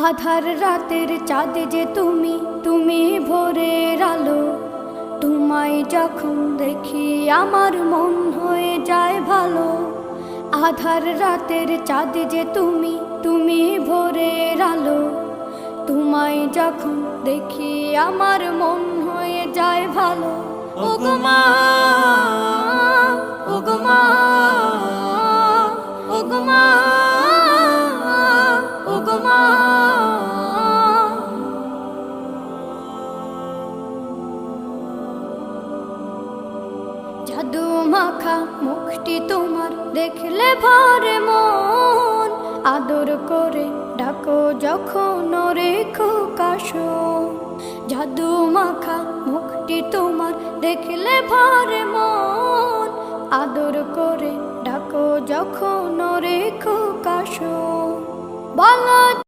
আধার রাতের চাঁদ যে তুমি, তুমি ভোরের আলো। তোমায় যখন দেখি আমার মন হয়ে যায় ভালো। আধার রাতের চাঁদ যে তুমি, তুমি ভোরের আলো। তোমায় যখন দেখি আমার মন হয়ে যায় ভালো। ওগো মা, ওগো মা, ওগো মা, ওগো মা। জাদু মাখা মুখটি তোমার দেখলে ভরে মন। আদর করে ডাকো যখন রেখো কাশন। জাদু মাখা মুখটি তোমার দেখলে ভরে মন। আদর করে ডাকো যখন রেখো কাশন। বলো